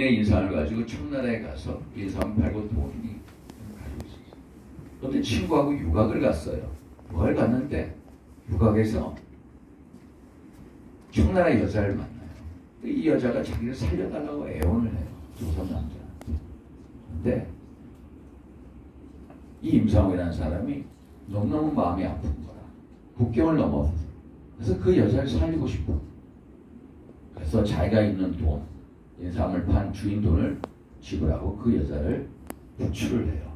인상을 가지고 청나라에 가서 인상을 팔고 돈이 가지고 있었어요. 그런데 친구하고 유학을 갔어요. 유학을 갔는데 유학에서 청나라 여자를 만나요. 이 여자가 자기를 살려달라고 애원을 해요. 조선 남자한테. 근데 이 임상옥이라는 사람이 너무너무 마음이 아픈 거야. 국경을 넘어서. 그래서 그 여자를 살리고 싶어. 그래서 자기가 있는 돈, 인삼을 판 주인 돈을 지불하고 그 여자를 구출을 해요.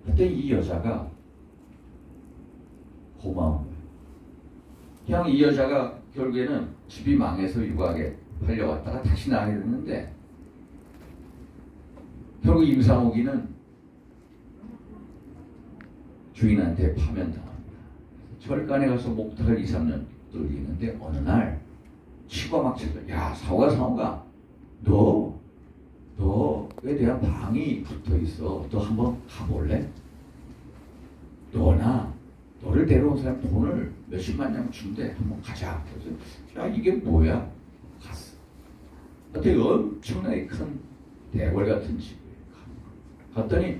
그때 이 여자가 고마운 거예요. 그냥 이 여자가 결국에는 집이 망해서 유학에 팔려왔다가 다시 나가게 됐는데 결국 임상옥이는 주인한테 파면당합니다. 절간에 가서 목탁을 2, 3년 떨리는데 어느 날 치과 막 쳐서 야 사오가 너에 대한 방이 붙어있어. 너 한번 가볼래? 너를 데려온 사람 돈을 몇십만 냥 준대. 한번 가자. 그래서 야 이게 뭐야? 갔어. 그때 엄청나게 큰 대궐 같은 집에 갔더니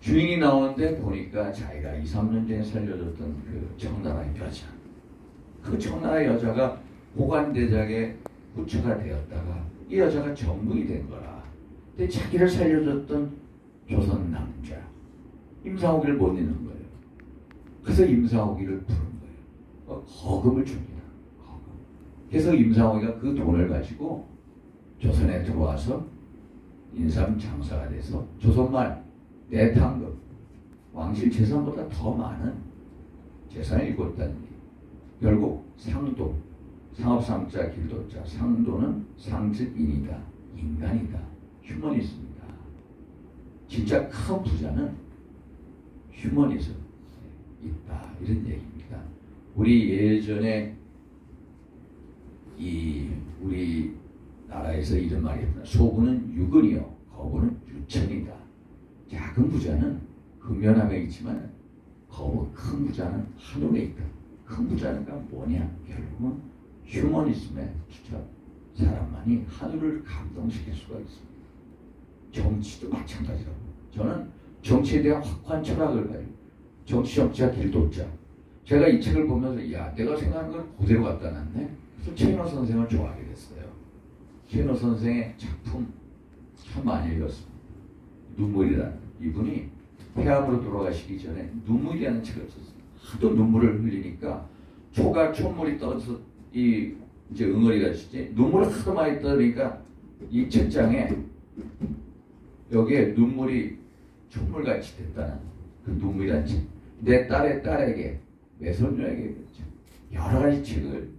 주인이 나오는데 보니까 자기가 2, 3년 전에 살려줬던 그 청나라 여자. 그 청나라 여자가 고관대작에 구처가 되었다가 이 여자가 정부이 된 거라. 근데 자기를 살려줬던 조선 남자 임상옥이를 못 잊는 거예요. 그래서 임상옥이를 부른 거예요. 거금을 줍니다. 거금. 그래서 임상옥이가 그 돈을 가지고 조선에 들어와서 인삼 장사가 돼서 조선말 내탕금 왕실 재산보다 더 많은 재산을 일궜다는 게 결국 상도 상업상자 길도자 상도는 상즉인이다. 인간이다. 휴머니즘이다. 진짜 큰 부자는 휴머니즘 있다. 이런 얘기입니다. 우리 예전에 우리 나라에서 이런 말이 있구나. 소부는 유근이요. 거부는 유천이다. 작은 부자는 금연함에 있지만 큰 부자는 한옥에 있다. 큰 부자는 뭐냐? 결국은 휴머니즘에 진짜 사람만이 하늘을 감동시킬 수가 있습니다. 정치도 마찬가지라고. 저는 정치에 대한 확고한 철학을 가지고 정치자 길도자. 제가 이 책을 보면서 야 내가 생각하는 건 그대로 갖다 놨네. 그래서 최인호 선생을 좋아하게 됐어요. 최인호 선생의 작품 참 많이 읽었습니다. 눈물이라는 이분이 폐암으로 돌아가시기 전에 눈물이라는 책을 썼어요. 하도 눈물을 흘리니까 촛물이 떠서 이제 응어리가 있지 눈물을 하도 많이 떠니까 이 책장에 여기에 눈물이 촛물같이 됐다는 그 눈물이라는 책. 내 딸에게 외손녀에게 여러 가지 책을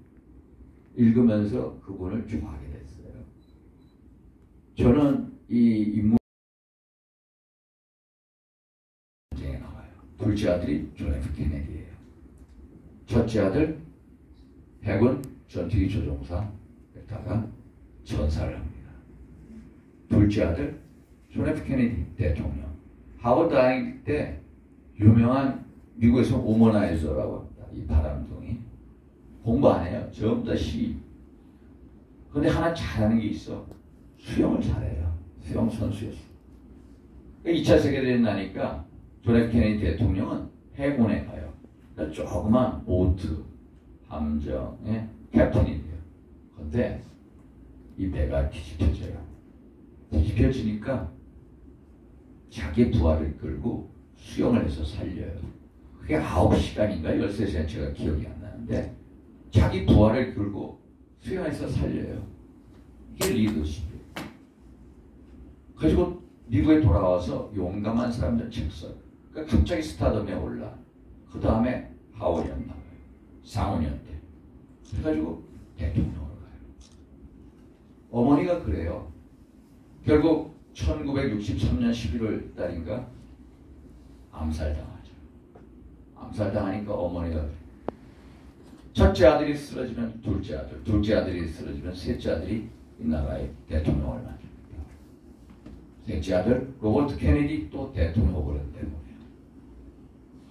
읽으면서 그분을 좋아하게 됐어요. 저는 이 인물 전쟁에 나와요. 둘째 아들이 존 F 케네디예요. 첫째 아들 해군 전투기 조종사에다가 전사를 합니다. 둘째 아들 존 F 케네디 대통령. 하버드 다닐 때 유명한 미국에서 오머나이저라고 합니다. 이 바람둥이. 공부 안 해요. 전부 다 시. 근데 하나 잘하는 게 있어. 수영을 잘해요. 수영 선수였어. 2차 세계대전 나니까 존 F 케네디 대통령은 해군에 가요. 그러니까 조그만 보트, 함정의 캡틴이 돼요. 근데 이 배가 뒤집혀져요. 뒤집혀지니까 자기 부하를 끌고 수영을 해서 살려요. 그게 9시간인가 13시간 제가 기억이 안 나는데 자기 부하를 끌고 수영해서 살려요. 이게 리더십이에요. 그리고 미국에 돌아와서 용감한 사람들 책 써요. 그러니까 갑자기 스타덤에 올라. 그 다음에 하원년 나와요. 상원년 때. 그래가지고 대통령으로 가요. 어머니가 그래요. 결국 1963년 11월 달인가 암살당하죠. 암살당하니까 어머니가 그래요. 첫째 아들이 쓰러지면 둘째 아들, 둘째 아들이 쓰러지면 셋째 아들이 이 나라의 대통령을 만듭니다. 셋째 아들 로버트 케네디 또 대통령 후보를 때문에요.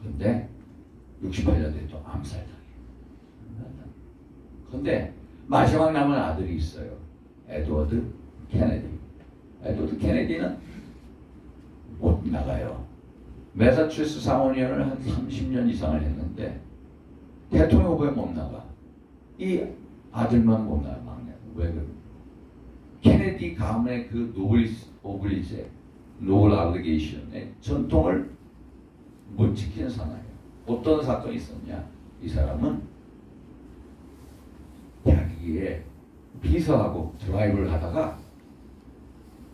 그런데 68년도에 또 암살당해요. 그런데 마지막 남은 아들이 있어요. 에드워드 케네디. 에드워드 케네디는 못 나가요. 매사추세츠 상원의원을 한 30년 이상을 했는데 대통령 후보에 못 나가. 이 아들만 못 나가. 막내. 왜 그래? 케네디 가문의 그 노블리스 오블리제 노블 알리게이션의 전통을 못 지키는 사나이에요. 어떤 사건이 있었냐? 이 사람은 자기의 비서하고 드라이브를 하다가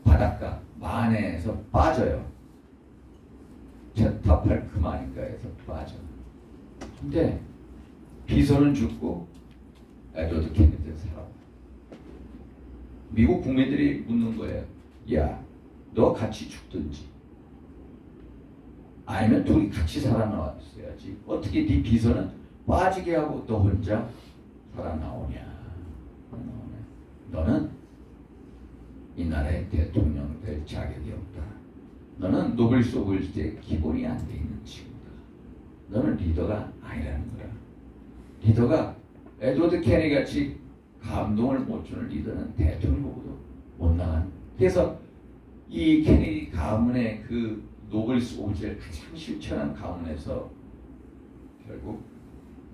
바닷가 만해에서 빠져요. 제타팔크만인가에서 빠져. 근데 비서는 죽고 에드워드 케네디는 살아. 미국 국민들이 묻는 거예요. 야, 너 같이 죽든지 아니면 둘이 같이 살아나왔어야지. 어떻게 네 비서는 빠지게 하고 너 혼자 살아나오냐. 너는 이 나라의 대통령 될 자격이 없다. 너는 노블리스 오블리제의 기본이 안 돼 있는 친구다. 너는 리더가 아니라는 거야. 리더가 에드워드 케네디 같이 감동을 못 주는 리더는 대통령 보고도 못 나간. 그래서 이 케네디 가문의 그 노블리스 오블리제를 가장 실천한 가문에서 결국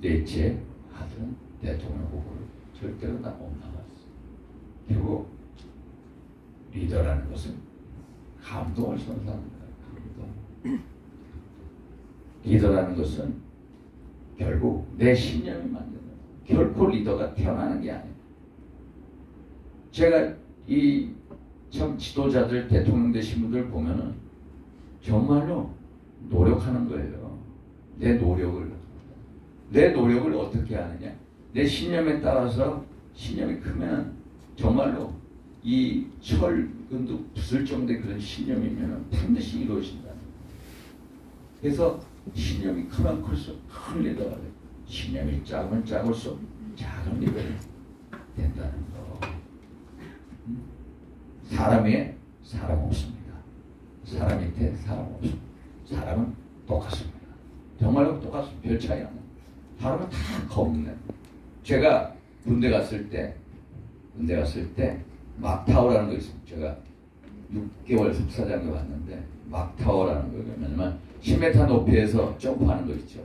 넷째 아들은 대통령 후보를 절대로 다 못 나갔어. 결국 리더라는 것은 감동을 선사하는 거야. 감동. 리더라는 것은 결국 내 신념이 만드는 거야. 결코 리더가 태어나는 게 아니야. 제가 이 참 지도자들 대통령 되신 분들 보면은 정말로 노력하는 거예요. 내 노력을 어떻게 하느냐? 내 신념에 따라서 신념이 크면 정말로 이 철근도 부술 정도의 그런 신념이면 반드시 이루어진다. 그래서 신념이 크면 클수록 큰 리더가 돼. 신념이 작으면 작을수록 작은 리더가 된다는 거. 사람 위에 사람 없습니다. 사람 밑에 사람 없습니다. 사람은 똑같습니다. 정말로 똑같습니다. 별 차이 안 나요. 사람은 다 겁내. 제가 군대 갔을 때 막타워라는 거 있습니다. 제가 6개월 속사장에 왔는데 막타워라는 거예요. 왜냐면 10m 높이에서 점프하는 거 있죠.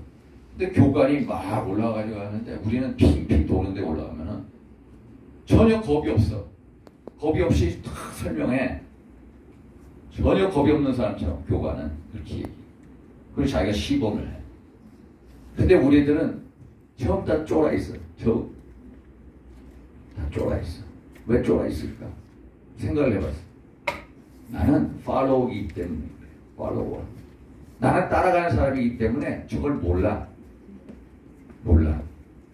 근데 교관이 막 올라가가지고 하는데 우리는 핑핑 도는데 올라가면은 전혀 겁이 없어. 겁이 없이 탁 설명해. 전혀 겁이 없는 사람처럼 교관은 그렇게 얘기해. 그리고 자기가 시범을 해. 근데 우리들은 처음 다 쫄아 있어. 다 쫄아 있어. 왜 쫄아 있을까? 생각을 해봤어. 나는 팔로우이기 때문에. 팔로워. 나는 따라가는 사람이기 때문에 저걸 몰라.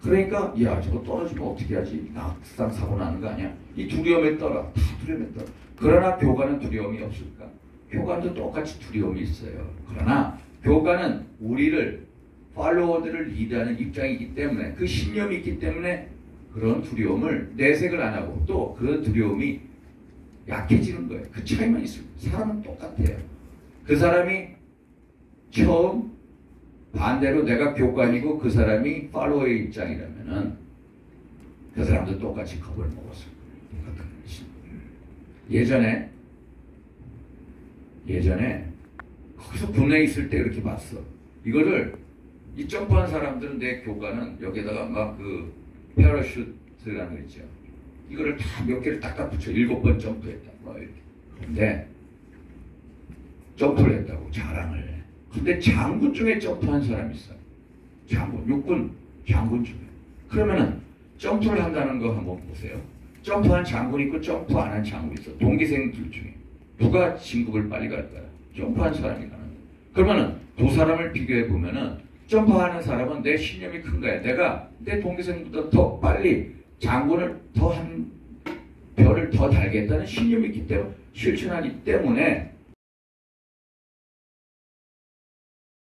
그러니까 야 저거 떨어지면 어떻게 하지? 낙상 사고 나는 거 아니야? 이 두려움에 떨어. 다 두려움에 떨어. 그러나 교관은 두려움이 없을까? 교관도 똑같이 두려움이 있어요. 그러나 교관은 우리를 팔로워들을 리드하는 입장이기 때문에 그 신념이 있기 때문에 그런 두려움을 내색을 안 하고 또 그런 두려움이 약해지는 거예요. 그 차이만 있습니다. 사람은 똑같아요. 그 사람이 처음 반대로 내가 교관이고 그 사람이 팔로워의 입장이라면은 그 사람도 똑같이 겁을 먹었을 거예요. 예전에 거기서 군에 있을 때 이렇게 봤어. 이거를 이 점프한 사람들은 내 교관은 여기다가 막 그 패러슈트라는 거 있죠. 이거를 다 몇 개를 딱딱 붙여 7번 점프했다. 뭐 이렇게. 근데 점프를 했다고 자랑을 해. 근데 장군 중에 점프한 사람이 있어. 장군, 육군 장군 중에. 그러면은 점프를 한다는 거 한번 보세요. 점프한 장군이 있고 점프 안 한 장군이 있어. 동기생들 중에. 누가 진급을 빨리 갈까요? 점프한 사람이 가는 거야. 그러면은 두 사람을 비교해 보면은 점프하는 사람은 내 신념이 큰 거야. 내가 내 동기생보다 더 빨리 장군을 더 한 별을 더 달겠다는 신념이 있기 때문에 실천하기 때문에